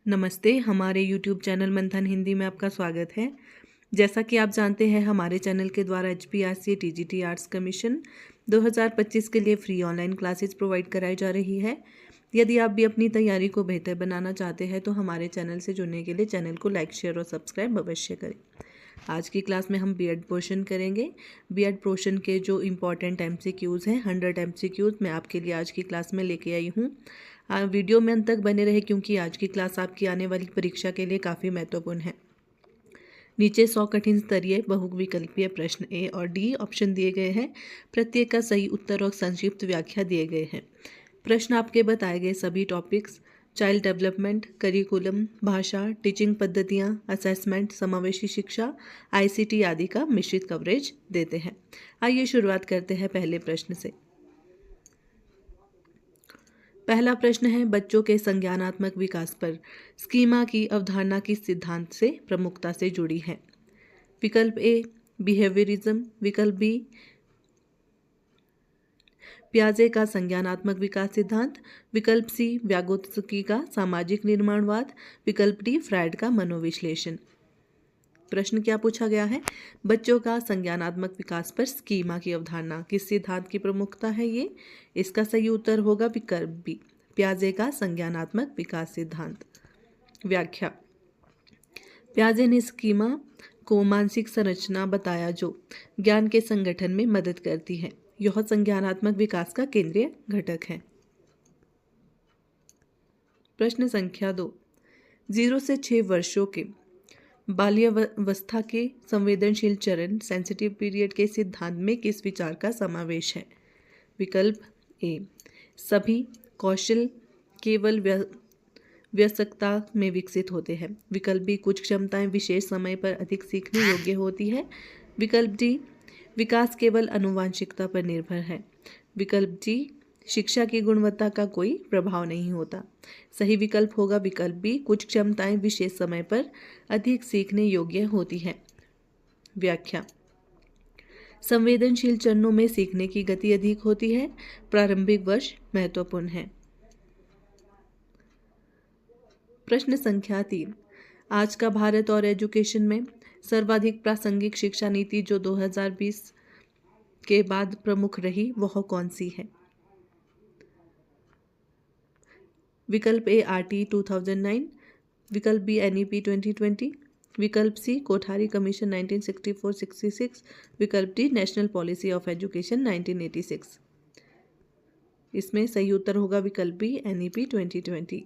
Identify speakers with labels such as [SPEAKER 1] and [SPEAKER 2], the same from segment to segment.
[SPEAKER 1] नमस्ते, हमारे YouTube channel मंथन हिंदी में आपका स्वागत है। जैसा कि आप जानते हैं, हमारे चैनल के द्वारा HPRC TGT आर्ट्स कमीशन 2025 के लिए फ्री ऑनलाइन क्लासेस प्रोवाइड कराई जा रही है। यदि आप भी अपनी तैयारी को बेहतर बनाना चाहते हैं तो हमारे चैनल से जुड़ने के लिए चैनल को लाइक, शेयर और सब्सक्राइब अवश्य करें। आज की क्लास में हम बीएड पोर्शन करेंगे। बीएड पोर्शन के जो इम्पॉर्टेंट MCQs हैं, 100 MCQs मैं आपके लिए आज की क्लास में लेके आई हूँ। वीडियो में अंत तक बने रहे क्योंकि आज की क्लास आपकी आने वाली परीक्षा के लिए काफ़ी महत्वपूर्ण है। नीचे 100 कठिन स्तरीय बहुविकल्पीय प्रश्न A और D ऑप्शन दिए गए हैं। प्रत्येक का सही उत्तर और संक्षिप्त व्याख्या दिए गए हैं। प्रश्न आपके बताए गए सभी टॉपिक्स चाइल्ड डेवलपमेंट, करिकुलम, भाषा, टीचिंग पद्धतियाँ, असेसमेंट, समावेशी शिक्षा, ICT आदि का मिश्रित कवरेज देते हैं। आइए शुरुआत करते हैं पहले प्रश्न से। पहला प्रश्न है, बच्चों के संज्ञानात्मक विकास पर स्कीमा की अवधारणा किस सिद्धांत से प्रमुखता से जुड़ी है? विकल्प A बिहेवियरिज्म, विकल्प B पियाजे का संज्ञानात्मक विकास सिद्धांत, विकल्प C व्यागोत्स्की का सामाजिक निर्माणवाद, विकल्प D फ्रायड का मनोविश्लेषण। प्रश्न क्या पूछा गया है? बच्चों का संज्ञानात्मक विकास पर स्कीमा की अवधारणा किस सिद्धांत की प्रमुखता है? ये इसका सही उत्तर होगा विकल्प B पियाजे का संज्ञानात्मक विकास सिद्धांत। व्याख्या, पियाजे ने स्कीमा को मानसिक संरचना बताया जो ज्ञान के संगठन में मदद करती है। यह संज्ञानात्मक विकास का केंद्रीय घटक है। प्रश्न संख्या 2, 0 से 6 वर्षों के बाल्यावस्था के संवेदनशील चरण सेंसिटिव पीरियड के सिद्धांत में किस विचार का समावेश है? विकल्प A सभी कौशल केवल वयस्कता में विकसित होते हैं, विकल्प B कुछ क्षमताएं विशेष समय पर अधिक सीखने योग्य होती है, विकल्प D विकास केवल आनुवांशिकता पर निर्भर है, विकल्प D शिक्षा की गुणवत्ता का कोई प्रभाव नहीं होता। सही विकल्प होगा विकल्प B कुछ क्षमताएं विशेष समय पर अधिक सीखने योग्य होती है। व्याख्या, संवेदनशील चरणों में सीखने की गति अधिक होती है। प्रारंभिक वर्ष महत्वपूर्ण है। प्रश्न संख्या 3, आज का भारत और एजुकेशन में सर्वाधिक प्रासंगिक शिक्षा नीति जो 2020 के बाद प्रमुख रही वह कौन सी है? विकल्प A RT 2009, विकल्प B NEP 2020, विकल्प C कोठारी कमीशन 1964-66, विकल्प D national policy of education 1986। इसमें सही उत्तर होगा विकल्प B NEP 2020।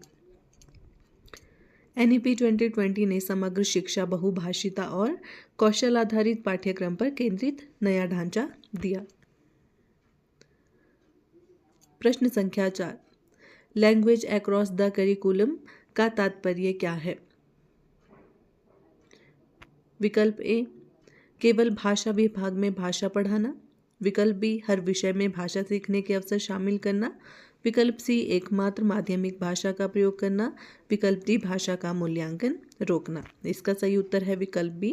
[SPEAKER 1] NEP 2020 ने समग्र शिक्षा, बहुभाषिता और कौशल आधारित पाठ्यक्रम पर केंद्रित नया ढांचा दिया। प्रश्न संख्या 4, लैंग्वेज अक्रॉस द करिकुलम का तात्पर्य क्या है? विकल्प A केवल भाषा विभाग में भाषा पढ़ाना, विकल्प B हर विषय में भाषा सीखने के अवसर शामिल करना, विकल्प C एकमात्र माध्यमिक भाषा का प्रयोग करना, विकल्प D भाषा का मूल्यांकन रोकना। इसका सही उत्तर है विकल्प B।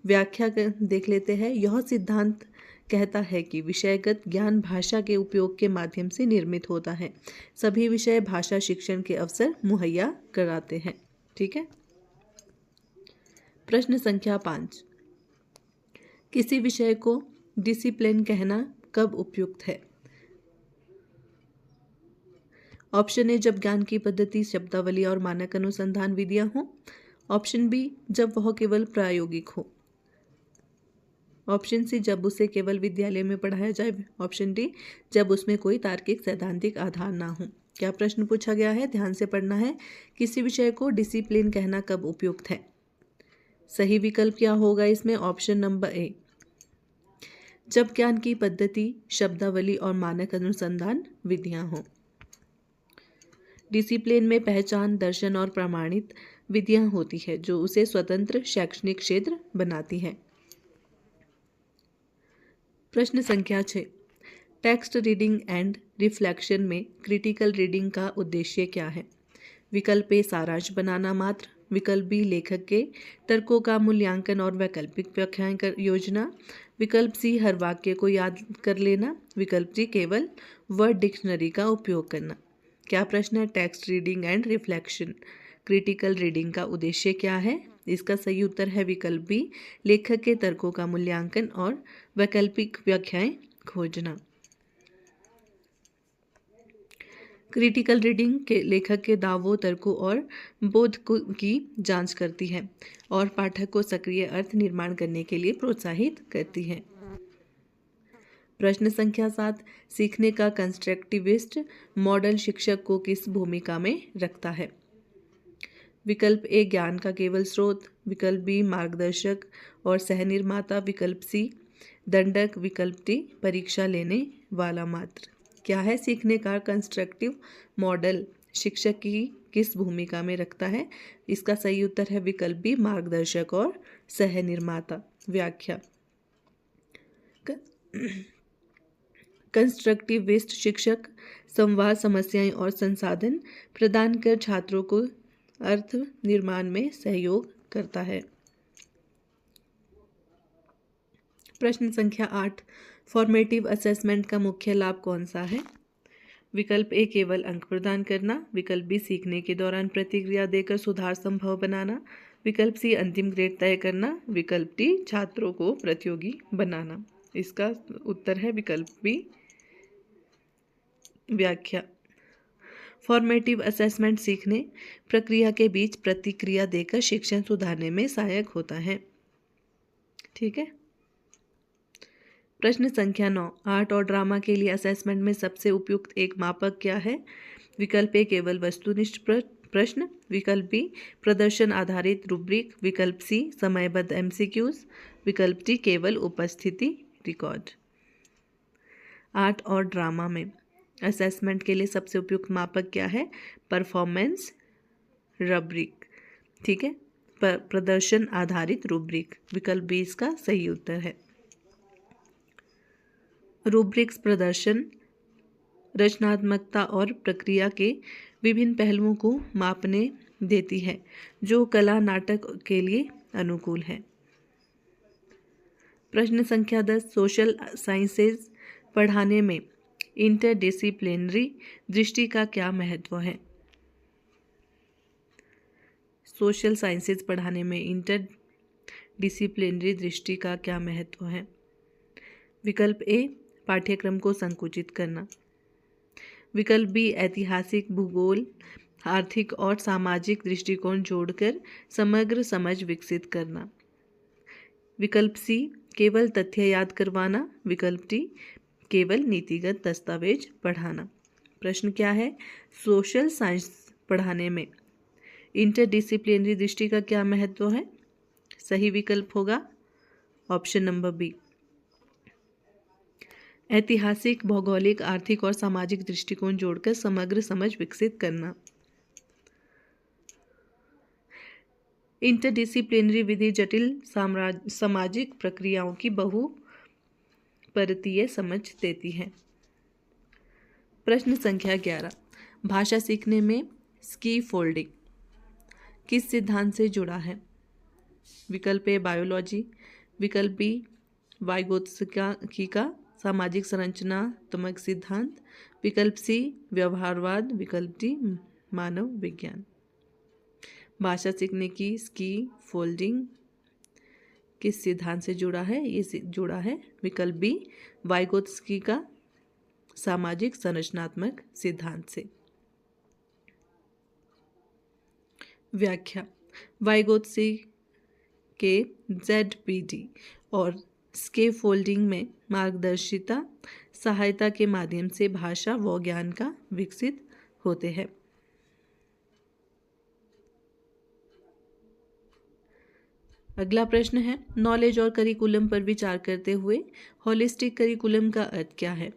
[SPEAKER 1] व्याख्या देख लेते हैं। यह सिद्धांत कहता है कि विषयगत ज्ञान भाषा के उपयोग के माध्यम से निर्मित होता है। सभी विषय भाषा शिक्षण के अवसर मुहैया कराते हैं। ठीक है। प्रश्न संख्या 5, किसी विषय को डिसिप्लिन कहना कब उपयुक्त है? ऑप्शन ए जब ज्ञान की पद्धति, शब्दावली और मानक अनुसंधान विधियां हों, ऑप्शन बी जब वह केवल प्रायोगिक हो, ऑप्शन सी जब उसे केवल विद्यालय में पढ़ाया जाए, ऑप्शन डी जब उसमें कोई तार्किक सैद्धांतिक आधार ना हो। क्या प्रश्न पूछा गया है? ध्यान से पढ़ना है। किसी विषय को डिसिप्लिन कहना कब उपयुक्त है? सही विकल्प क्या होगा इसमें? ऑप्शन नंबर ए जब ज्ञान की पद्धति, शब्दावली और मानक अनुसंधान विधियां हों। डिसिप्लिन में पहचान, दर्शन और प्रमाणित विधियां होती है जो उसे स्वतंत्र शैक्षणिक क्षेत्र बनाती है। प्रश्न संख्या 6, टेक्स्ट रीडिंग एंड रिफ्लेक्शन में क्रिटिकल रीडिंग का उद्देश्य क्या है? विकल्प ए सारांश बनाना मात्र, विकल्प बी लेखक के तर्कों का मूल्यांकन और वैकल्पिक व्याख्याएं योजना, विकल्प सी हर वाक्य को याद कर लेना, विकल्प डी केवल वर्ड डिक्शनरी का उपयोग करना। क्या प्रश्न है? Text reading and reflection critical reading का उद्देश्य क्या है? इसका सही उत्तर है विकल्प बी, लेखक के तर्कों का मूल्यांकन और वैकल्पिक व्याख्याएं खोजना। क्रिटिकल रीडिंग के लेखक के दावों, तर्कों और बोध की जांच करती है और पाठक को सक्रिय अर्थ निर्माण करने के लिए प्रोत्साहित करती है। प्रश्न संख्या 7, सीखने का कंस्ट्रक्टिविस्ट मॉडल शिक्षक को किस भूमिका में रखता है? विकल्प ए, ज्ञान का केवल स्रोत, विकल्प बी, मार्गदर्शक और सहनिर्माता, विकल्प सी, दंडक, विकल्प डी, परीक्षा लेने वाला मात्र। क्या है सीखने का कंस्ट्रक्टिव मॉडल शिक्षक की किस भूमिका में रखता है? इसका सही उत्तर है विकल्प बी, मार्गदर्शक और सहनिर्माता। व्याख्या, कंस्ट्रक्टिविस्ट शिक्षक संवाद, समस्याएं और संसाधन प्रदान कर छात्रों को अर्थ निर्माण में सहयोग करता है। प्रश्न संख्या 8, फॉर्मेटिव असेसमेंट का मुख्य लाभ कौन सा है? विकल्प ए, केवल अंक प्रदान करना, विकल्प बी, सीखने के दौरान प्रतिक्रिया देकर सुधार संभव बनाना, विकल्प सी, अंतिम ग्रेड तय करना, विकल्प डी, छात्रों को प्रतियोगी बनाना। इसका उत्तर है विकल्प बी। व्याख्या, फॉर्मेटिव असेसमेंट सीखने प्रक्रिया के बीच प्रतिक्रिया देकर शिक्षण सुधारने में सहायक होता है। ठीक है। प्रश्न संख्या 9, आर्ट और ड्रामा के लिए असेसमेंट में सबसे उपयुक्त एक मापक क्या है? विकल्प ए, केवल वस्तुनिष्ठ प्रश्न, विकल्प बी, प्रदर्शन आधारित रूब्रिक, विकल्प सी, समयबद्ध एमसीक्यूज, विकल्प डी, केवल उपस्थिति रिकॉर्ड। आर्ट और ड्रामा में असेसमेंट के लिए सबसे उपयुक्त मापक क्या है? Performance rubric. ठीक है, प्रदर्शन आधारित रूब्रिक, विकल्प बी इसका सही उत्तर है। रूब्रिक्स प्रदर्शन, रचनात्मकता और प्रक्रिया के विभिन्न पहलुओं को मापने देती है जो कला नाटक के लिए अनुकूल है। प्रश्न संख्या 10, सोशल साइंसेज पढ़ाने में इंटरडिसिप्लिनरी दृष्टि का क्या महत्व है? सोशल साइंसेज पढ़ाने में इंटरडिसिप्लिनरी दृष्टि का क्या महत्व है? विकल्प ए, पाठ्यक्रम को संकुचित करना, विकल्प बी, ऐतिहासिक, भूगोल, आर्थिक और सामाजिक दृष्टिकोण जोड़कर समग्र समझ विकसित करना, विकल्प सी, केवल तथ्य याद करवाना, विकल्प डी, केवल नीतिगत दस्तावेज पढ़ाना। प्रश्न क्या है? सोशल साइंस पढ़ाने में इंटरडिसिप्लिनरी दृष्टि का क्या महत्व है? सही विकल्प होगा ऑप्शन नंबर बी, ऐतिहासिक, भौगोलिक, आर्थिक और सामाजिक दृष्टिकोण जोड़कर समग्र समझ विकसित करना। इंटरडिसिप्लिनरी विधि जटिल सामाजिक प्रक्रियाओं की बहुपरतीय समझ देती है। प्रश्न संख्या 11, भाषा सीखने में स्की फोल्डिंग किस सिद्धांत से जुड़ा है? विकल्प ए, बायोलॉजी, विकल्प बी, वाइगोत्स्की का सामाजिक संरचनात्मक सिद्धांत, विकल्प सी, व्यवहारवाद, विकल्प डी, मानव विज्ञान। भाषा सीखने की स्की फोल्डिंग किस सिद्धांत से जुड़ा है? ये जुड़ा है विकल्प बी, वाइगोत्स्की का सामाजिक संरचनात्मक सिद्धांत से। व्याख्या, वाइगोत्स्की के ZPD और स्केफोल्डिंग में मार्गदर्शिता सहायता के माध्यम से भाषा व ज्ञान का विकसित होते हैं। अगला प्रश्न है, नॉलेज और करिकुलम पर विचार करते हुए होलिस्टिक करिकुलम का अर्थ क्या है?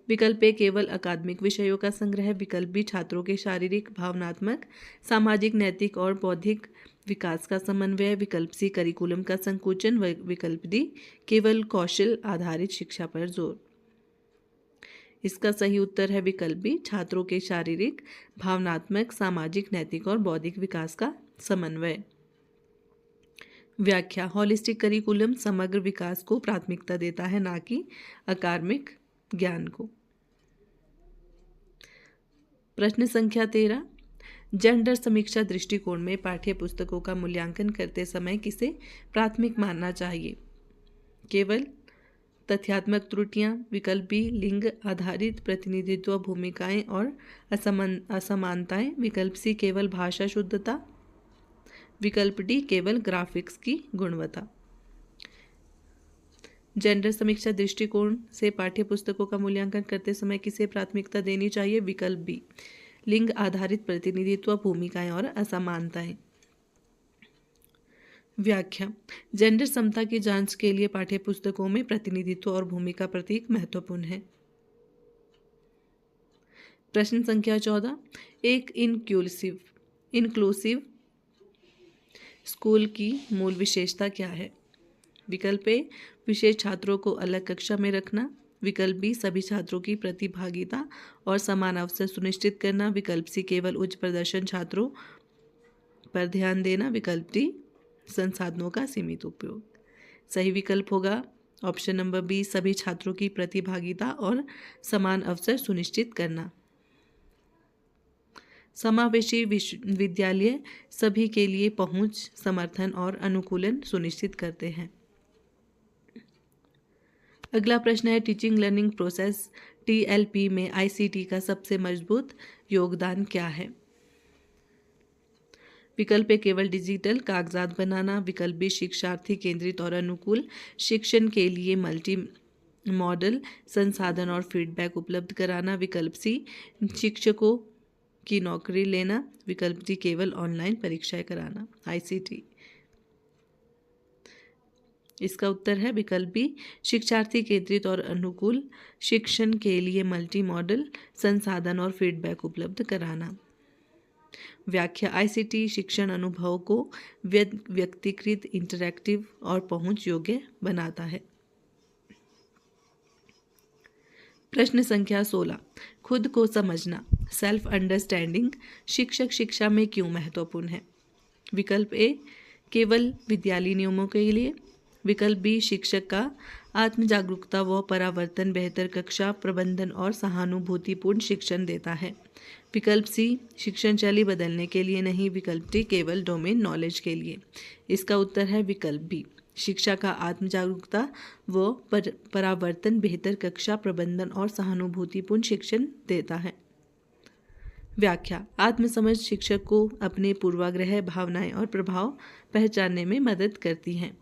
[SPEAKER 1] विकल्प ए, केवल अकादमिक विषयों का संग्रह, विकल्प बी, छात्रों के शारीरिक, भावनात्मक, सामाजिक, नैतिक और बौद्धिक विकास का समन्वय, विकल्प सी, करिकुलम का संकुचन, विकल्प डी, केवल कौशल आधारित शिक्षा पर जोर। इसका सही उत्तर है विकल्प बी, छात्रों के शारीरिक, भावनात्मक, सामाजिक, नैतिक और बौद्धिक विकास का समन्वय। व्याख्या, होलिस्टिक करिकुलम समग्र विकास को प्राथमिकता देता है, ना कि अकादमिक ज्ञान को। प्रश्न संख्या 13, जेंडर समीक्षा दृष्टिकोण में पाठ्य पुस्तकों का मूल्यांकन करते समय किसे प्राथमिक मानना चाहिए? केवल तथ्यात्मक त्रुटियां, विकल्प बी लिंग आधारित प्रतिनिधित्व, भूमिकाएं और असमानताएं, विकल्प सी केवल भाषा शुद्धता, विकल्प डी केवल ग्राफिक्स की गुणवत्ता। जेंडर समीक्षा दृष्टिकोण से पाठ्य पुस्तकों का मूल्यांकन करते समय किसे प्राथमिकता देनी चाहिए? विकल्प बी लिंग आधारित प्रतिनिधित्व, भूमिकाएं और असमानताएं। व्याख्या। जेंडर समता की जांच के लिए पाठ्य पुस्तकों में प्रतिनिधित्व और भूमिका प्रतीक महत्वपूर्ण है। प्रश्न संख्या 14, एक इंक्लूसिव स्कूल की मूल विशेषता क्या है? विकल्प ए विशेष छात्रों को अलग कक्षा में रखना, विकल्प बी सभी छात्रों की प्रतिभागिता और समान अवसर सुनिश्चित करना, विकल्प सी केवल उच्च प्रदर्शन छात्रों पर ध्यान देना, विकल्प डी संसाधनों का सीमित उपयोग। सही विकल्प होगा ऑप्शन नंबर बी सभी छात्रों की प्रतिभागिता और समान अवसर सुनिश्चित करना। समावेशी विद्यालय सभी के लिए पहुंच, समर्थन और अनुकूलन सुनिश्चित करते हैं। अगला प्रश्न है टीचिंग लर्निंग प्रोसेस TLP में ICT का सबसे मजबूत योगदान क्या है? विकल्प ए केवल डिजिटल कागजात बनाना, विकल्प बी शिक्षार्थी केंद्रित और अनुकूल शिक्षण के लिए मल्टी मॉडल संसाधन और फीडबैक उपलब्ध कराना, विकल्प सी शिक्षकों की नौकरी लेना, विकल्प डी केवल ऑनलाइन परीक्षाएं कराना। ICT इसका उत्तर है विकल्प बी शिक्षार्थी केंद्रित और अनुकूल शिक्षण के लिए मल्टी मॉडल संसाधन और फीडबैक उपलब्ध कराना। व्याख्या। ICT शिक्षण अनुभव को व्यक्तिकृत, इंटरैक्टिव और पहुंच योग्य बनाता है। प्रश्न संख्या 16, खुद को समझना सेल्फ अंडरस्टैंडिंग शिक्षक शिक्षा में क्यों महत्वपूर्ण है? विकल्प ए केवल विद्यालय नियमों के लिए, विकल्प बी शिक्षक का आत्म जागरूकता व परावर्तन बेहतर कक्षा प्रबंधन और सहानुभूतिपूर्ण शिक्षण देता है, विकल्प सी शिक्षण शैली बदलने के लिए नहीं, विकल्प डी केवल डोमेन नॉलेज के लिए। इसका उत्तर है विकल्प बी शिक्षा का आत्म जागरूकता व परावर्तन बेहतर कक्षा प्रबंधन और सहानुभूतिपूर्ण शिक्षण देता है। व्याख्या। आत्मसमझ शिक्षक को अपने पूर्वाग्रह, भावनाएं और प्रभाव पहचानने में मदद करती हैं।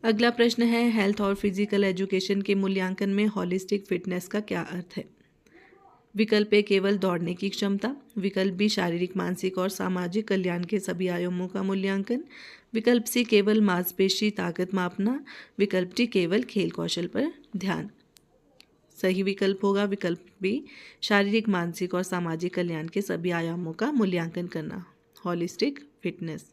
[SPEAKER 1] अगला प्रश्न है हेल्थ और फिजिकल एजुकेशन के मूल्यांकन में हॉलिस्टिक फिटनेस का क्या अर्थ है? विकल्प ए केवल दौड़ने की क्षमता, विकल्प बी शारीरिक, मानसिक और सामाजिक कल्याण के सभी आयामों का मूल्यांकन, विकल्प सी केवल मांसपेशी ताकत मापना, विकल्प डी केवल खेल कौशल पर ध्यान। सही विकल्प होगा विकल्प बी शारीरिक, मानसिक और सामाजिक कल्याण के सभी आयामों का मूल्यांकन करना। Holistic fitness.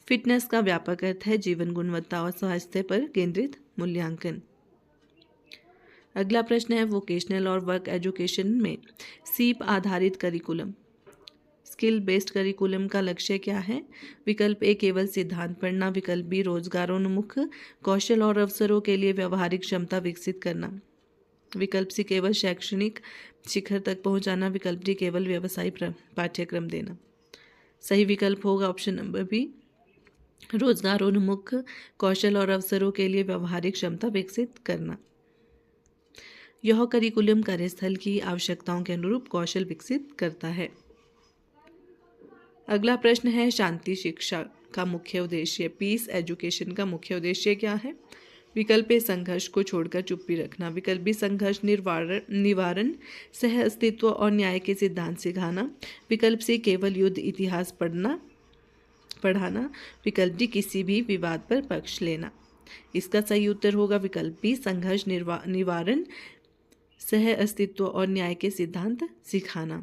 [SPEAKER 1] फिटनेस का व्यापक अर्थ है जीवन गुणवत्ता और स्वास्थ्य पर केंद्रित मूल्यांकन। अगला प्रश्न है वोकेशनल और वर्क एजुकेशन में सीप आधारित करिकुलम स्किल बेस्ड करिकुलम का लक्ष्य क्या है? विकल्प ए केवल सिद्धांत पढ़ना, विकल्प बी रोजगारोन्मुख कौशल और अवसरों के लिए व्यवहारिक क्षमता विकसित करना, विकल्प सी केवल शैक्षणिक शिखर तक पहुंचाना, विकल्प डी केवल व्यवसायिक पाठ्यक्रम देना। सही विकल्प होगा ऑप्शन नंबर बी रोजगारोन्मुख कौशल और अवसरों के लिए व्यवहारिक क्षमता विकसित करना। यह करिकुलम कार्यस्थल की आवश्यकताओं के अनुरूप कौशल विकसित करता है। अगला प्रश्न है शांति शिक्षा का मुख्य उद्देश्य पीस एजुकेशन का मुख्य उद्देश्य क्या है? विकल्प ए संघर्ष को छोड़कर चुप्पी रखना, विकल्प बी संघर्ष निवारण सह अस्तित्व और न्याय के सिद्धांत सिखाना, विकल्प सी केवल युद्ध इतिहास पढ़ाना, विकल्प डी किसी भी विवाद पर पक्ष लेना। इसका सही उत्तर होगा विकल्प बी संघर्ष निवारण सह अस्तित्व और न्याय के सिद्धांत सिखाना।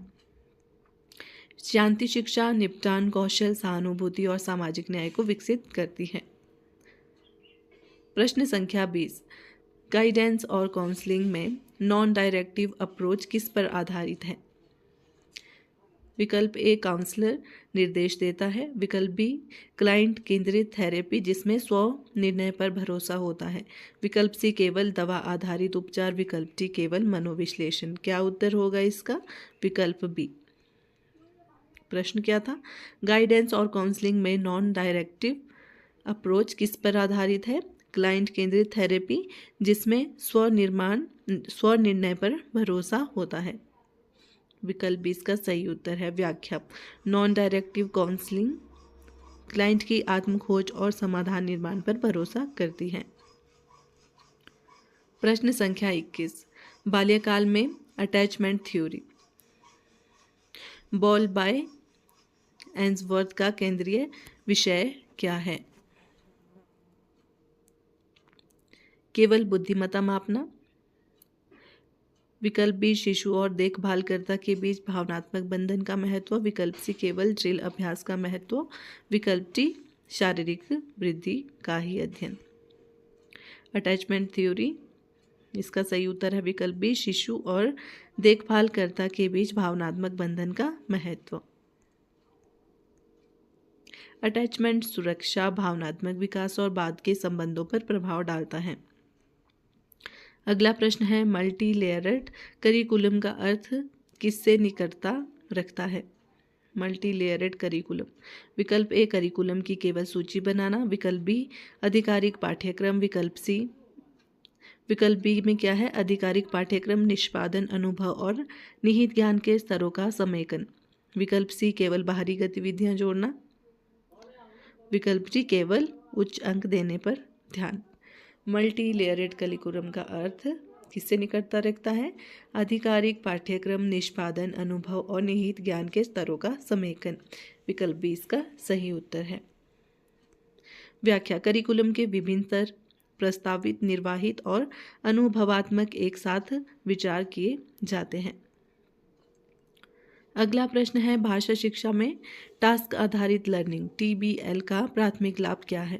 [SPEAKER 1] शांति शिक्षा निपटान कौशल, सहानुभूति और सामाजिक न्याय को विकसित करती है। प्रश्न संख्या 20, गाइडेंस और काउंसलिंग में नॉन डायरेक्टिव अप्रोच किस पर आधारित है? विकल्प ए काउंसलर निर्देश देता है। विकल्प बी क्लाइंट केंद्रित थेरेपी जिसमें स्व निर्णय पर भरोसा होता है। विकल्प सी केवल दवा आधारित उपचार। विकल्प डी केवल मनोविश्लेषण। क्या उत्तर होगा इसका? विकल्प बी। प्रश्न क्या था? गाइडेंस और काउंसलिंग में नॉन डायरेक्टिव अप्रोच किस पर आधारित है? क्लाइंट केंद्रित थेरेपी जिसमें स्व निर्णय पर भरोसा होता है। विकल्प बी इसका सही उत्तर है। व्याख्या: नॉन डायरेक्टिव काउंसलिंग क्लाइंट की आत्म खोज और समाधान निर्माण पर भरोसा करती है। प्रश्न संख्या 21। बाल्यकाल में attachment theory ball by Ainsworth का केंद्रीय विषय क्या है? केवल बुद्धिमत्ता मापना। विकल्प बी शिशु और देखभालकर्ता के बीच भावनात्मक बंधन का महत्व। विकल्प सी केवल ड्रिल अभ्यास का महत्व। विकल्प डी शारीरिक वृद्धि का ही अध्ययन। अटैचमेंट थ्योरी इसका सही उत्तर है विकल्प बी शिशु और देखभालकर्ता के बीच भावनात्मक बंधन का महत्व। अटैचमेंट सुरक्षा, भावनात्मक विकास और बाद के संबंधों पर प्रभाव डालता है। अगला प्रश्न है मल्टी लेयर्ड करिकुलम का अर्थ किससे निकटता रखता है? Multi layered curriculum. विकल्प ए करिकुलम की केवल सूची बनाना। विकल्प बी आधिकारिक पाठ्यक्रम। विकल्प बी में क्या है? आधिकारिक पाठ्यक्रम, निष्पादन, अनुभव और निहित ज्ञान के स्तरों का समेकन। विकल्प सी केवल बाहरी गतिविधियां जोड़ना। विकल्प डी केवल उच्च अंक देने पर ध्यान। मल्टी लेयरेड करिकुलम का अर्थ किससे निकटता रखता है? आधिकारिक पाठ्यक्रम, निष्पादन, अनुभव और निहित ज्ञान के स्तरों का समेकन। विकल्प बी इसका सही उत्तर है। व्याख्या: करिकुलम के विभिन्न स्तर प्रस्तावित, निर्वाहित और अनुभवात्मक एक साथ विचार किए जाते हैं। अगला प्रश्न है भाषा शिक्षा में टास्क आधारित लर्निंग TBL का प्राथमिक लाभ क्या है?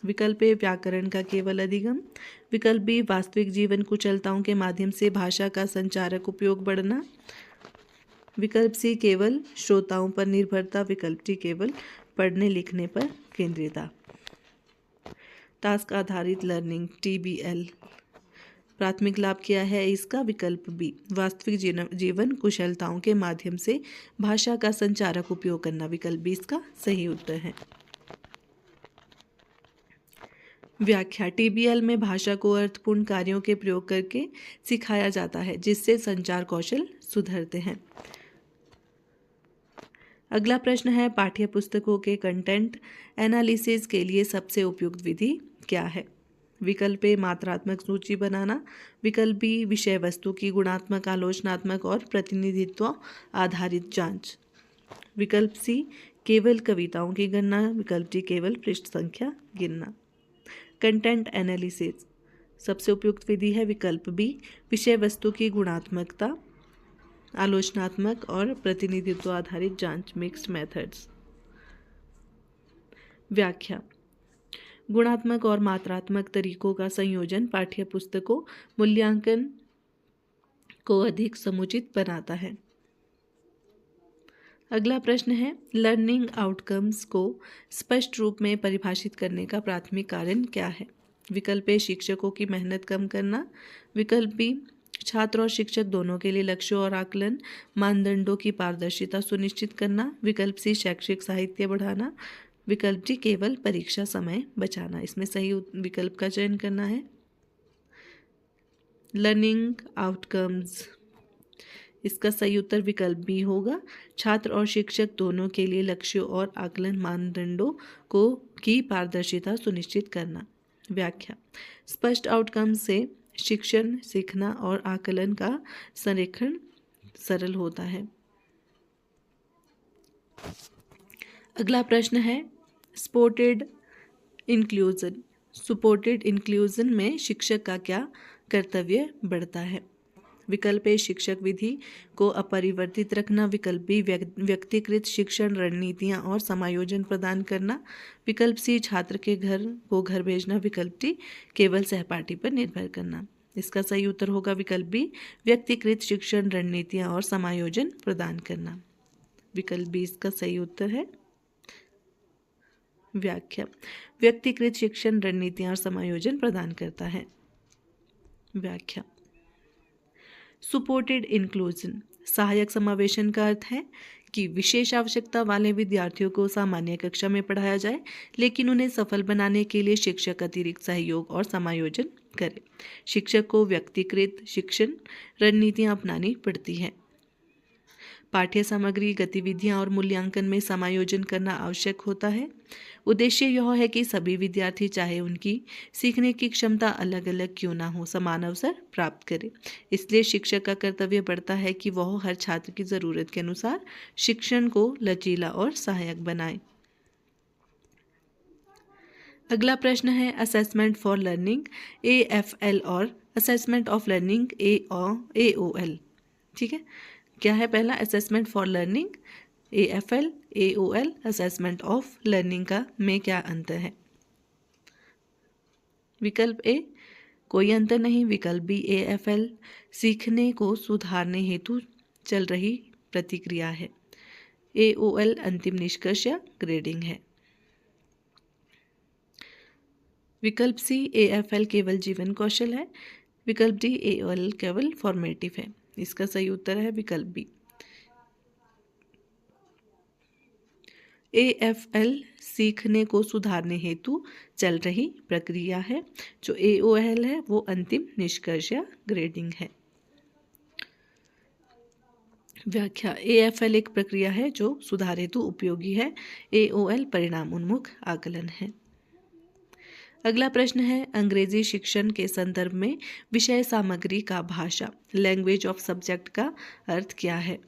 [SPEAKER 1] विकल्प ए व्याकरण का केवल अधिगम। विकल्प बी वास्तविक जीवन कुशलताओं के माध्यम से भाषा का संचारक उपयोग बढ़ना। विकल्प सी केवल श्रोताओं पर निर्भरता। विकल्प डी केवल पढ़ने लिखने पर केंद्रितता। टास्क आधारित लर्निंग TBL प्राथमिक लाभ क्या है इसका? विकल्प बी वास्तविक जीवन कुशलताओं के माध्यम से भाषा का संचारक उपयोग करना। विकल्प बी इसका सही उत्तर है। व्याख्या: TBL में भाषा को अर्थपूर्ण कार्यों के प्रयोग करके सिखाया जाता है जिससे संचार कौशल सुधरते हैं। अगला प्रश्न है पाठ्य पुस्तकों के कंटेंट एनालिसिस के लिए सबसे उपयुक्त विधि क्या है? विकल्प ए मात्रात्मक सूची बनाना। विकल्प बी विषय वस्तु की गुणात्मक, आलोचनात्मक और प्रतिनिधित्व आधारित जांच। विकल्प सी केवल कविताओं की गणना। विकल्प डी केवल पृष्ठ संख्या गिनना। कंटेंट एनालिसिस सबसे उपयुक्त विधि है। विकल्प बी विषय वस्तु की गुणात्मकता, आलोचनात्मक और प्रतिनिधित्व आधारित जांच, मिक्स्ड मेथड्स। व्याख्या: गुणात्मक और मात्रात्मक तरीकों का संयोजन पाठ्य पुस्तकों मूल्यांकन को अधिक समुचित बनाता है। अगला प्रश्न है लर्निंग आउटकम्स को स्पष्ट रूप में परिभाषित करने का प्राथमिक कारण क्या है? विकल्प ए शिक्षकों की मेहनत कम करना। विकल्प बी छात्र और शिक्षक दोनों के लिए लक्ष्यों और आकलन मानदंडों की पारदर्शिता सुनिश्चित करना। विकल्प सी शैक्षिक साहित्य बढ़ाना। विकल्प डी केवल परीक्षा समय बचाना। इसमें सही विकल्प का चयन करना है। लर्निंग आउटकम्स इसका सही उत्तर विकल्प बी होगा। छात्र और शिक्षक दोनों के लिए लक्ष्यों और आकलन मानदंडों की पारदर्शिता सुनिश्चित करना। व्याख्या: स्पष्ट आउटकम से शिक्षण, सीखना और आकलन का संरेखण सरल होता है। अगला प्रश्न है सपोर्टेड इंक्लूजन में शिक्षक का क्या कर्तव्य बढ़ता है? विकल्प ए शिक्षक विधि को अपरिवर्तित रखना। विकल्प बी व्यक्तिकृत शिक्षण रणनीतियां और समायोजन प्रदान करना। विकल्प सी छात्र के घर भेजना। विकल्प डी केवल सहपाठी पर निर्भर करना। इसका सही उत्तर होगा विकल्प बी व्यक्तिकृत शिक्षण रणनीतियां और समायोजन प्रदान करना। विकल्प बी इसका सही उत्तर है। व्याख्या, व्यक्तिकृत शिक्षण रणनीतियां और समायोजन प्रदान करता है। व्याख्या, सुपोर्टेड इंक्लूजन सहायक समावेशन का अर्थ है कि विशेष आवश्यकता वाले विद्यार्थियों को सामान्य कक्षा में पढ़ाया जाए, लेकिन उन्हें सफल बनाने के लिए शिक्षक अतिरिक्त सहयोग और समायोजन करे। शिक्षक को व्यक्तिकृत शिक्षण रणनीतियां अपनानी पड़ती हैं। पाठ्य सामग्री, गतिविधियां और मूल्यांकन में समायोजन करना आवश्यक होता है। उद्देश्य यह है कि सभी विद्यार्थी, चाहे उनकी सीखने की क्षमता अलग अलग क्यों ना हो, समान अवसर प्राप्त करें। इसलिए शिक्षक का कर्तव्य बढ़ता है कि वह हर छात्र की ज़रूरत के अनुसार शिक्षण को लचीला और सहायक बनाए। अगला प्रश्न है असेसमेंट फॉर लर्निंग AFL और असेसमेंट ऑफ लर्निंग AOL। ठीक है, क्या है पहला assessment for learning AFL AOL, assessment of learning का में क्या अंतर है? विकल्प ए कोई अंतर नहीं। विकल्प बी AFL सीखने को सुधारने हेतु चल रही प्रतिक्रिया है। AOL अंतिम निष्कर्ष या ग्रेडिंग है। विकल्प सी AFL केवल जीवन कौशल है। विकल्प डी AOL केवल फॉर्मेटिव है। इसका सही उत्तर है विकल्प बी। AFL सीखने को सुधारने हेतु चल रही प्रक्रिया है। जो AOL है वो अंतिम निष्कर्ष या ग्रेडिंग है। व्याख्या, AFL एक प्रक्रिया है जो सुधार हेतु उपयोगी है। AOL परिणाम उन्मुख आकलन है। अगला प्रश्न है अंग्रेजी शिक्षण के संदर्भ में विषय सामग्री का भाषा लैंग्वेज ऑफ सब्जेक्ट का अर्थ क्या है?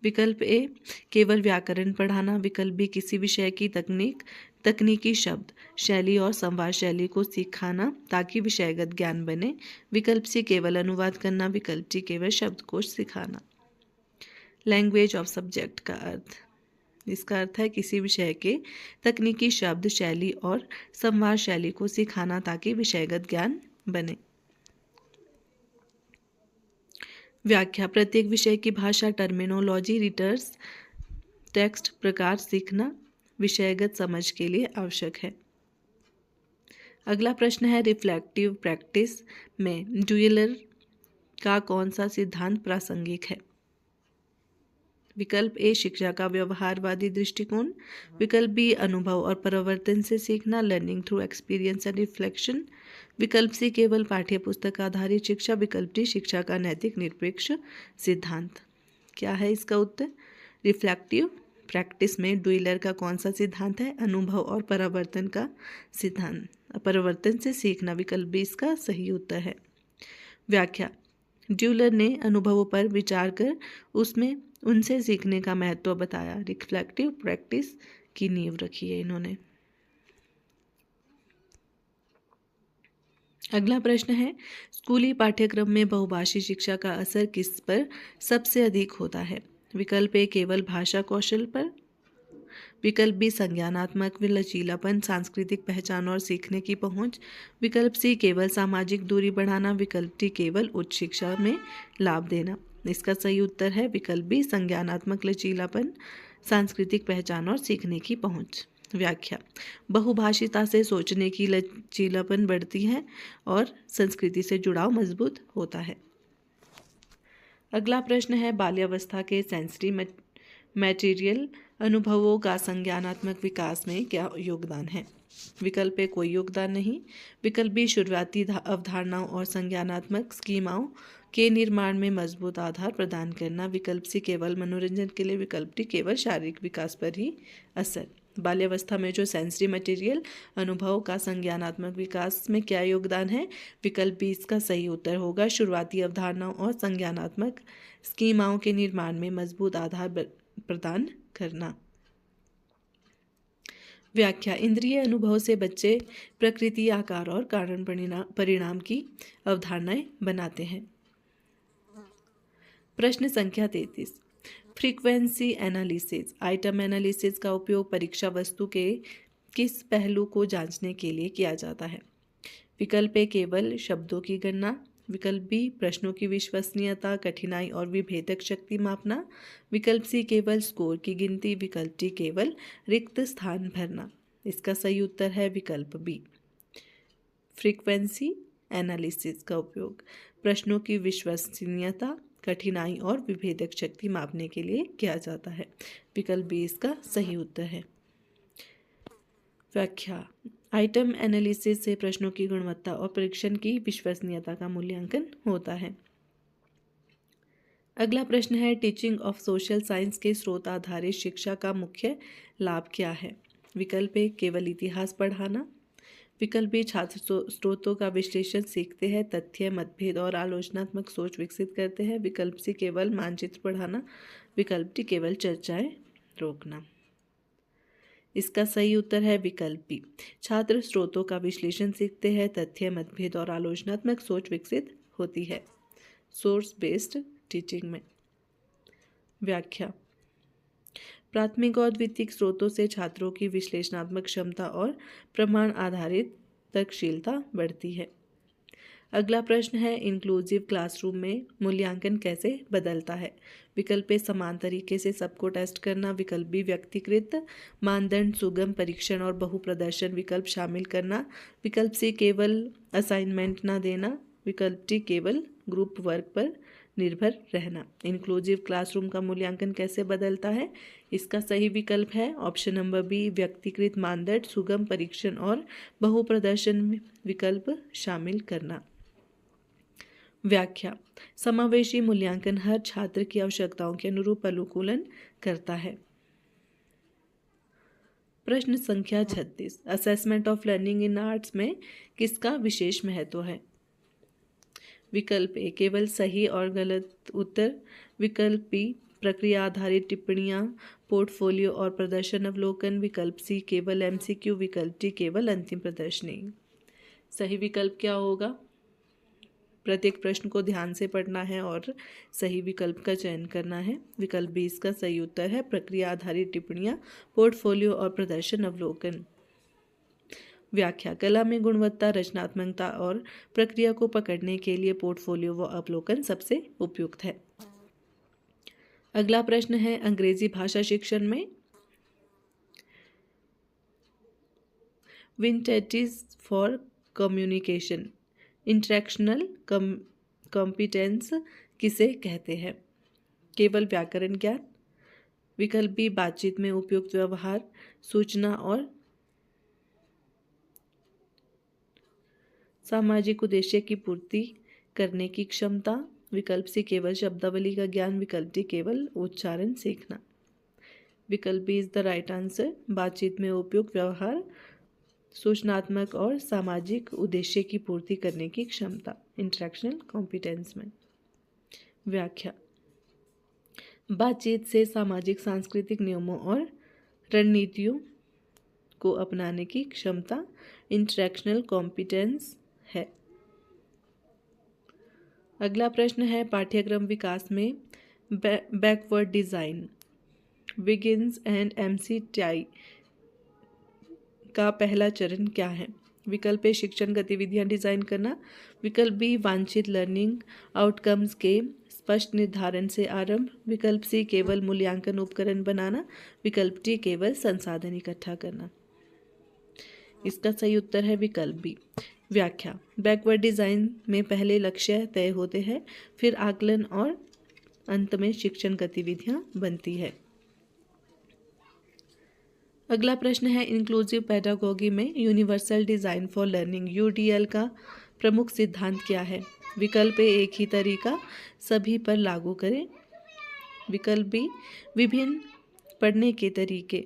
[SPEAKER 1] विकल्प ए केवल व्याकरण पढ़ाना। विकल्प बी किसी विषय की तकनीकी शब्द शैली और संवाद शैली को सिखाना ताकि विषयगत ज्ञान बने। विकल्प सी केवल अनुवाद करना। विकल्प डी केवल शब्दकोश सिखाना। लैंग्वेज ऑफ सब्जेक्ट का अर्थ, इसका अर्थ है किसी विषय के तकनीकी शब्द शैली और संवाद शैली को सिखाना ताकि विषयगत ज्ञान बने। व्याख्या, प्रत्येक विषय की भाषा टर्मिनोलॉजी रिटर्स टेक्स्ट प्रकार सीखना विषयगत समझ के लिए आवश्यक है। अगला प्रश्न है रिफ्लेक्टिव प्रैक्टिस में ड्यूलर का कौन सा सिद्धांत प्रासंगिक है? विकल्प ए शिक्षा का व्यवहारवादी दृष्टिकोण। विकल्प बी अनुभव और परिवर्तन से सीखना learning through experience and reflection. विकल्प सी केवल पाठ्य पुस्तक आधारित शिक्षा। विकल्प डी शिक्षा का नैतिक निरपेक्ष सिद्धांत। क्या है इसका उत्तर? रिफ्लेक्टिव प्रैक्टिस में ड्यूलर का कौन सा सिद्धांत है? अनुभव और परिवर्तन से सीखना। विकल्प बी इसका सही उत्तर है। व्याख्या, ड्यूलर ने अनुभवों पर विचार कर उसमें उनसे सीखने का महत्व बताया। रिफ्लेक्टिव प्रैक्टिस की नींव रखी है इन्होंने। अगला प्रश्न है स्कूली पाठ्यक्रम में बहुभाषी शिक्षा का असर किस पर सबसे अधिक होता है? विकल्प ए केवल भाषा कौशल पर। विकल्प बी संज्ञानात्मक लचीलापन, सांस्कृतिक पहचान और सीखने की पहुंच। विकल्प सी केवल सामाजिक दूरी बढ़ाना। विकल्प डी केवल उच्च शिक्षा में लाभ देना। इसका सही उत्तर है विकल्प बी संज्ञानात्मक लचीलापन, सांस्कृतिक पहचान और सीखने की पहुंच। व्याख्या, बहुभाषिता से सोचने की लचीलापन बढ़ती है और संस्कृति से जुड़ाव मजबूत होता है। अगला प्रश्न है बाल्यावस्था के सेंसरी मटेरियल अनुभवों का संज्ञानात्मक विकास में क्या योगदान है? विकल्प ए कोई योगदान नहीं। विकल्प बी शुरुआती अवधारणाओं और संज्ञानात्मक स्कीमाओं के निर्माण में मजबूत आधार प्रदान करना। विकल्प सी केवल मनोरंजन के लिए। विकल्प डी केवल शारीरिक विकास पर ही असर। बाल्यावस्था में जो सेंसरी मटेरियल अनुभव का संज्ञानात्मक विकास में क्या योगदान है? विकल्प बी इसका सही उत्तर होगा शुरुआती अवधारणाओं और संज्ञानात्मक स्कीमाओं के निर्माण में मजबूत आधार प्रदान करना। व्याख्या, इंद्रिय अनुभव से बच्चे प्रकृति, आकार और कारण परिणाम की अवधारणाएं बनाते हैं। प्रश्न संख्या 33, फ्रीक्वेंसी एनालिसिस आइटम एनालिसिस का उपयोग परीक्षा वस्तु के किस पहलू को जांचने के लिए किया जाता है? विकल्प ए केवल शब्दों की गणना। विकल्प बी प्रश्नों की विश्वसनीयता, कठिनाई और विभेदक शक्ति मापना। विकल्प सी केवल स्कोर की गिनती। विकल्प डी केवल रिक्त स्थान भरना। इसका सही उत्तर है विकल्प बी फ्रीक्वेंसी एनालिसिस का उपयोग प्रश्नों की विश्वसनीयता, कठिनाई और विभेदक शक्ति मापने के लिए किया जाता है। विकल्प बी इसका सही उत्तर है। व्याख्या आइटम एनालिसिस से प्रश्नों की गुणवत्ता और परीक्षण की विश्वसनीयता का मूल्यांकन होता है। अगला प्रश्न है टीचिंग ऑफ सोशल साइंस के स्रोत आधारित शिक्षा का मुख्य लाभ क्या है। विकल्प ए केवल इतिहास पढ़ाना। विकल्प बी छात्र स्रोतों का विश्लेषण सीखते हैं, तथ्य, मतभेद और आलोचनात्मक सोच विकसित करते हैं। विकल्प सी केवल मानचित्र पढ़ाना। विकल्प डी केवल चर्चाएं रोकना। इसका सही उत्तर है विकल्प बी छात्र स्रोतों का विश्लेषण सीखते हैं, तथ्य, मतभेद और आलोचनात्मक सोच विकसित होती है सोर्स बेस्ड टीचिंग में। व्याख्या प्राथमिक और द्वितीयक स्रोतों से छात्रों की विश्लेषणात्मक क्षमता और प्रमाण आधारित तर्कशीलता बढ़ती है। अगला प्रश्न है इंक्लूसिव क्लासरूम में मूल्यांकन कैसे बदलता है। विकल्प ए समान तरीके से सबको टेस्ट करना। विकल्प बी व्यक्तिकृत मानदंड, सुगम परीक्षण और बहुप्रदर्शन विकल्प शामिल करना। विकल्प सी केवल असाइनमेंट न देना। विकल्प डी केवल ग्रुप वर्क पर निर्भर रहना। इंक्लूसिव क्लासरूम का मूल्यांकन कैसे बदलता है। इसका सही विकल्प है ऑप्शन नंबर बी व्यक्तिकृत मानदंड, सुगम परीक्षण और बहुप्रदर्शन विकल्प शामिल करना। व्याख्या समावेशी मूल्यांकन हर छात्र की आवश्यकताओं के अनुरूप अनुकूलन करता है। प्रश्न संख्या 36 assessment of learning in arts में किसका विशेष महत्व है। विकल्प ए केवल सही और गलत उत्तर। विकल्प बी प्रक्रिया आधारित टिप्पणियां, पोर्टफोलियो और प्रदर्शन अवलोकन। विकल्प सी केवल एमसीक्यू। विकल्प डी केवल अंतिम प्रदर्शनी। सही विकल्प क्या होगा। प्रत्येक प्रश्न को ध्यान से पढ़ना है और सही विकल्प का चयन करना है। विकल्प बी इसका सही उत्तर है प्रक्रिया आधारित टिप्पणियां, पोर्टफोलियो और प्रदर्शन अवलोकन। व्याख्या कला में गुणवत्ता, रचनात्मकता और प्रक्रिया को पकड़ने के लिए पोर्टफोलियो व अवलोकन सबसे उपयुक्त है। अगला प्रश्न है अंग्रेजी भाषा शिक्षण में विंटेजेस फॉर कम्युनिकेशन इंटरेक्शनल कॉम्पिटेंस किसे कहते हैं। केवल व्याकरण ज्ञान। विकल्प बी बातचीत में उपयुक्त व्यवहार, सूचना और सामाजिक उद्देश्य की पूर्ति करने की क्षमता। विकल्प सी केवल शब्दावली का ज्ञान। विकल्प डी केवल उच्चारण सीखना। विकल्प B is the right answer बातचीत में उपयुक्त व्यवहार, सूचनात्मक और सामाजिक उद्देश्य की पूर्ति करने की क्षमता इंटरेक्शनल कॉम्पिटेंस में। व्याख्या बातचीत से सामाजिक सांस्कृतिक नियमों और रणनीतियों को अपनाने की क्षमता इंटरेक्शनल कॉम्पिटेंस है। अगला प्रश्न है पाठ्यक्रम विकास में बैकवर्ड डिजाइन विगिन्स एंड एमसीटीआई का पहला चरण क्या है। विकल्प ए शिक्षण गतिविधियां डिजाइन करना। विकल्प बी वांछित लर्निंग आउटकम्स के स्पष्ट निर्धारण से आरंभ। विकल्प सी केवल मूल्यांकन उपकरण बनाना। विकल्प डी केवल संसाधन इकट्ठा करना। इसका सही उत्तर है विकल्प बी। व्याख्या बैकवर्ड डिजाइन में पहले लक्ष्य तय होते हैं, फिर आकलन और अंत में शिक्षण गतिविधियां बनती है। अगला प्रश्न है इंक्लूसिव पेडागोगी में universal design for learning UDL का प्रमुख सिद्धांत क्या है। विकल्प ए एक ही तरीका सभी पर लागू करें। विकल्प बी विभिन्न पढ़ने के तरीके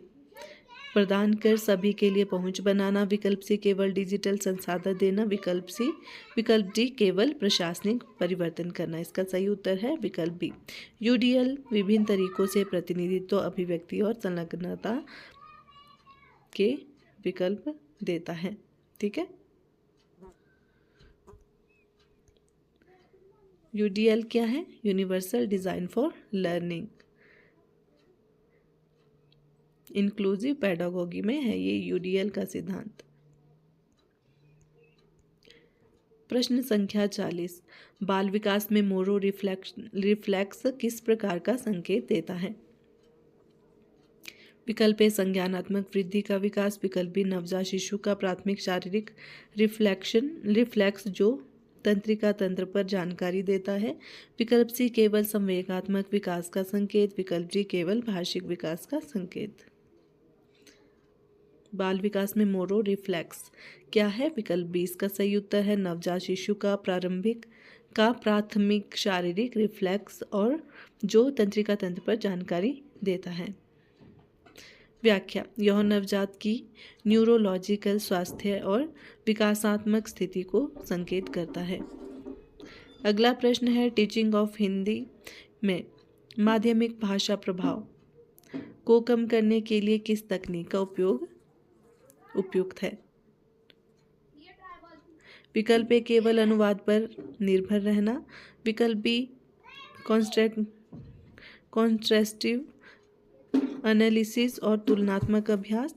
[SPEAKER 1] प्रदान कर सभी के लिए पहुंच बनाना। विकल्प सी केवल डिजिटल संसाधन देना। विकल्प डी केवल प्रशासनिक परिवर्तन करना। इसका सही उत्तर है विकल्प बी यूडीएल विभिन्न तरीकों से प्रतिनिधित्व, अभिव्यक्ति और संलग्नता के विकल्प देता है। ठीक है, यूडीएल क्या है, universal design for learning. Inclusive pedagogy में है ये यूडीएल का सिद्धांत। प्रश्न संख्या 40, बाल विकास में मोरो रिफ्लेक्स किस प्रकार का संकेत देता है? विकल्प ए संज्ञानात्मक वृद्धि का विकास, विकल्प बी नवजात शिशु का प्राथमिक शारीरिक रिफ्लेक्स जो तंत्रिका तंत्र पर जानकारी देता है, विकल्प सी केवल संवेगात्मक विकास का संकेत, विकल्प डी केवल भाषिक विकास का संकेत। बाल विकास में मोरो रिफ्लेक्स क्या है? विकल्प बी इसका सही उत्तर है नवजात शिशु का प्राथमिक शारीरिक रिफ्लेक्स और जो तंत्रिका तंत्र पर जानकारी देता है। व्याख्या, यह नवजात की न्यूरोलॉजिकल स्वास्थ्य और विकासात्मक स्थिति को संकेत करता है। अगला प्रश्न है, टीचिंग ऑफ हिंदी में माध्यमिक भाषा प्रभाव को कम करने के लिए किस तकनीक का उपयोग उपयुक्त है? विकल्प ए केवल अनुवाद पर निर्भर रहना, विकल्प बी कॉन्ट्रास्टिव एनालिसिस और तुलनात्मक अभ्यास,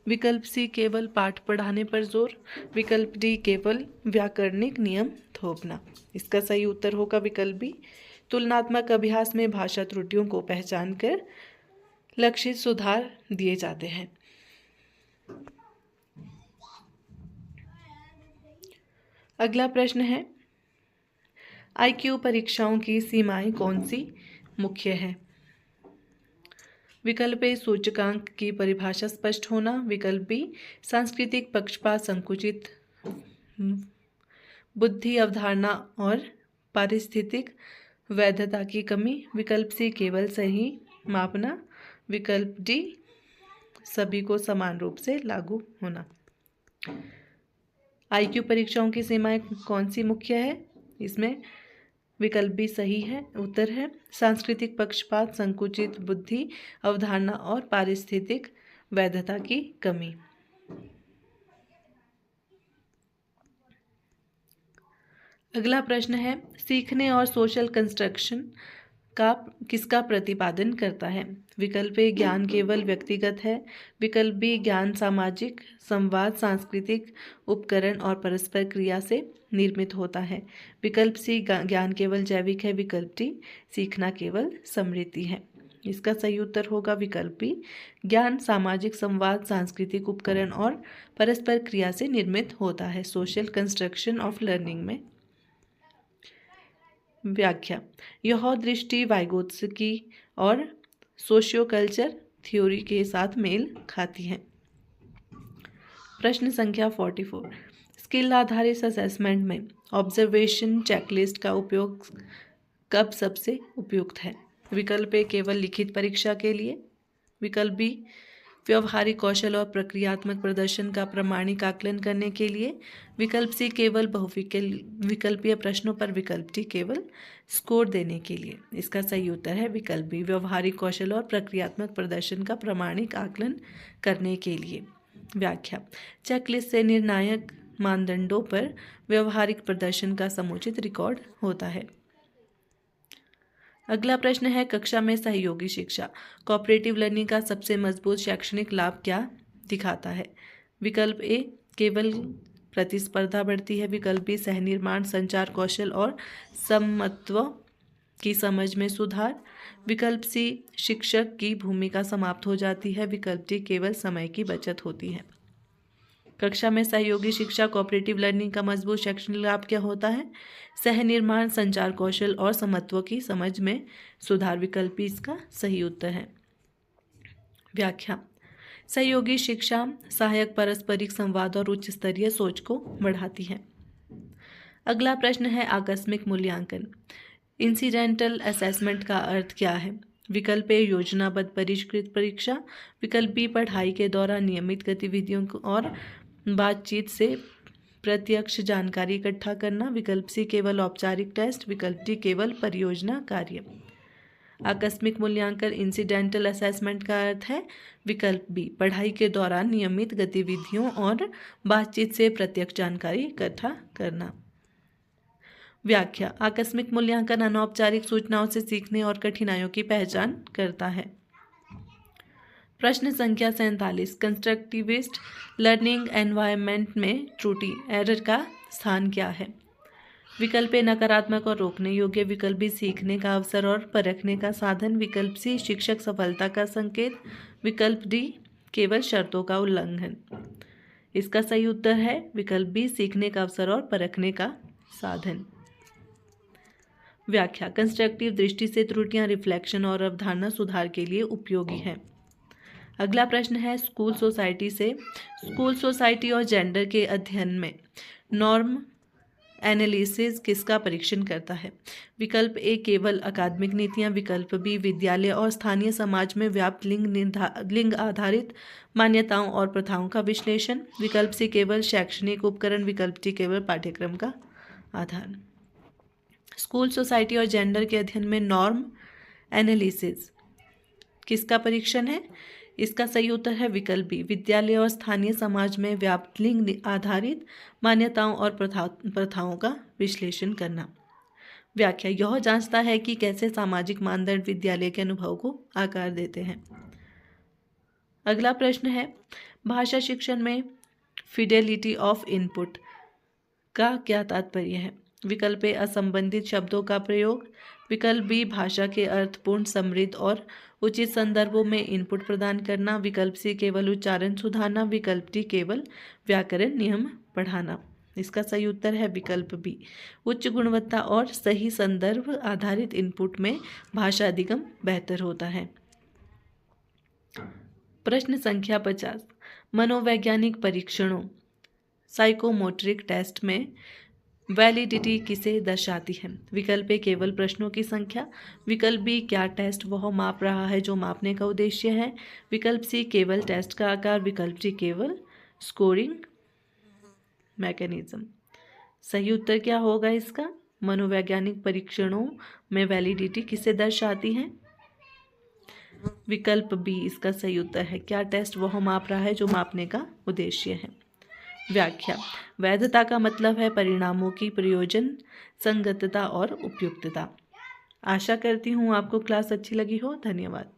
[SPEAKER 1] विकल्प सी केवल पाठ पढ़ाने पर जोर, विकल्प डी केवल व्याकरणिक नियम थोपना। इसका सही उत्तर होगा विकल्प बी, तुलनात्मक अभ्यास में भाषा त्रुटियों को पहचान कर लक्षित सुधार दिए जाते हैं। अगला प्रश्न है, आईक्यू परीक्षाओं की सीमाएं कौन सी मुख्य है? विकल्प ए सूचकांक की परिभाषा स्पष्ट होना, विकल्प बी सांस्कृतिक पक्षपात संकुचित बुद्धि अवधारणा और पारिस्थितिक वैधता की कमी, विकल्प सी केवल सही मापना, विकल्प डी सभी को समान रूप से लागू होना। आईक्यू परीक्षाओं की सीमाएं कौन सी मुख्य है? इसमें विकल्प भी सही है, उत्तर है सांस्कृतिक पक्षपात संकुचित बुद्धि अवधारणा और पारिस्थितिक वैधता की कमी। अगला प्रश्न है, सीखने और सोशल कंस्ट्रक्शन का किसका प्रतिपादन करता है? विकल्प ए ज्ञान केवल व्यक्तिगत है, विकल्प बी ज्ञान सामाजिक संवाद सांस्कृतिक उपकरण और परस्पर क्रिया से निर्मित होता है, विकल्प सी ज्ञान केवल जैविक है, विकल्प डी सीखना केवल स्मृति है। इसका सही उत्तर होगा विकल्प बी ज्ञान सामाजिक संवाद सांस्कृतिक उपकरण और परस्पर क्रिया से निर्मित होता है, सोशल कंस्ट्रक्शन ऑफ लर्निंग में। व्याख्या, यह दृष्टि वाइगोत्स्की और सोशियोकल्चर थ्योरी के साथ मेल खाती है। प्रश्न संख्या 44, स्किल आधारित असेसमेंट में ऑब्जर्वेशन चेकलिस्ट का उपयोग कब सबसे उपयुक्त है? विकल्प ए केवल लिखित परीक्षा के लिए, विकल्प बी व्यवहारिक कौशल और प्रक्रियात्मक प्रदर्शन का प्रामाणिक आकलन करने के लिए, विकल्प सी केवल बहुविकल्पीय प्रश्नों पर, विकल्प डी केवल स्कोर देने के लिए। इसका सही उत्तर है विकल्प बी व्यवहारिक कौशल और प्रक्रियात्मक प्रदर्शन का प्रामाणिक आकलन करने के लिए। व्याख्या, चेकलिस्ट से निर्णायक मानदंडों पर व्यवहारिक प्रदर्शन का समुचित रिकॉर्ड होता है। अगला प्रश्न है, कक्षा में सहयोगी शिक्षा कोऑपरेटिव लर्निंग का सबसे मजबूत शैक्षणिक लाभ क्या दिखाता है? विकल्प ए केवल प्रतिस्पर्धा बढ़ती है, विकल्प बी सहनिर्माण संचार कौशल और समत्व की समझ में सुधार, विकल्प सी शिक्षक की भूमिका समाप्त हो जाती है, विकल्प डी केवल समय की बचत होती है। कक्षा में सहयोगी शिक्षा कोऑपरेटिव लर्निंग का मजबूत शैक्षणिक लाभ क्या होता है? सहनिर्माण संचार कौशल और समत्व की समझ में सुधार, विकल्प इसका सही उत्तर है। व्याख्या, सहयोगी शिक्षा सहायक पारस्परिक संवाद और उच्च स्तरीय सोच को बढ़ाती है। अगला प्रश्न है, आकस्मिक मूल्यांकन इंसिडेंटल असेसमेंट का अर्थ क्या है? विकल्प ए योजनाबद्ध परिष्कृत परीक्षा, विकल्प बी पढ़ाई के दौरान नियमित गतिविधियों और बातचीत से प्रत्यक्ष जानकारी इकट्ठा करना, विकल्प सी केवल औपचारिक टेस्ट, विकल्प डी केवल परियोजना कार्य। आकस्मिक मूल्यांकन इंसिडेंटल असेसमेंट का अर्थ है विकल्प बी पढ़ाई के दौरान नियमित गतिविधियों और बातचीत से प्रत्यक्ष जानकारी इकट्ठा करना। व्याख्या, आकस्मिक मूल्यांकन अनौपचारिक सूचनाओं से सीखने और कठिनाइयों की पहचान करता है। प्रश्न संख्या 47, कंस्ट्रक्टिविस्ट लर्निंग एनवायरनमेंट में त्रुटि एरर का स्थान क्या है? विकल्प ए नकारात्मक और रोकने योग्य, विकल्प बी सीखने का अवसर और परखने का साधन, विकल्प सी शिक्षक सफलता का संकेत, विकल्प डी केवल शर्तों का उल्लंघन। इसका सही उत्तर है विकल्प बी सीखने का अवसर और परखने का साधन। व्याख्या, कंस्ट्रक्टिव दृष्टि से त्रुटियां रिफ्लेक्शन और अवधारणा सुधार के लिए उपयोगी हैं। अगला प्रश्न है स्कूल सोसाइटी से। स्कूल सोसाइटी और जेंडर के अध्ययन में नॉर्म एनालिसिस किसका परीक्षण करता है? विकल्प ए केवल अकादमिक नीतियां, विकल्प बी विद्यालय और स्थानीय समाज में व्याप्त लिंग आधारित मान्यताओं और प्रथाओं का विश्लेषण, विकल्प सी केवल शैक्षणिक उपकरण, विकल्प डी केवल पाठ्यक्रम का आधार। स्कूल सोसाइटी और जेंडर के अध्ययन में नॉर्म एनालिसिस किसका परीक्षण है? इसका सही उत्तर है विकल्प बी विद्यालय और स्थानीय समाज में व्याप्त लिंग आधारित मान्यताओं और प्रथाओं का विश्लेषण करना। व्याख्या, यह जांचता है कि कैसे सामाजिक मानदंड विद्यालय के अनुभव को आकार देते हैं। अगला प्रश्न है भाषा शिक्षण में फिडेलिटी ऑफ इनपुट का क्या तात्पर्य है? विकल्प ए असंबंधित शब्दों का प्रयोग, विकल्प बी भाषा के अर्थपूर्ण, समृद्ध और उचित संदर्भों में इनपुट प्रदान करना, विकल्प सी केवल उच्चारण सुधारना, विकल्प डी केवल व्याकरण नियम पढ़ाना। इसका सही उत्तर है विकल्प बी उच्च गुणवत्ता और सही संदर्भ आधारित इनपुट में भाषा अधिगम बेहतर होता है। प्रश्न संख्या 50, मनोवैज्ञानिक परीक्षणों साइकोमोट्रिक टेस्ट में वैलिडिटी किसे दर्शाती है? विकल्प ए केवल प्रश्नों की संख्या, विकल्प बी क्या टेस्ट वह माप रहा है जो मापने का उद्देश्य है, विकल्प सी केवल टेस्ट का आकार, विकल्प डी केवल स्कोरिंग मैकेनिज्म। सही उत्तर क्या होगा इसका? मनोवैज्ञानिक परीक्षणों में वैलिडिटी किसे दर्शाती है? विकल्प बी इसका सही उत्तर है क्या टेस्ट वह माप रहा है जो मापने का उद्देश्य है। व्याख्या, वैधता का मतलब है परिणामों की प्रयोजन संगतता और उपयुक्तता। आशा करती हूँ आपको क्लास अच्छी लगी हो। धन्यवाद।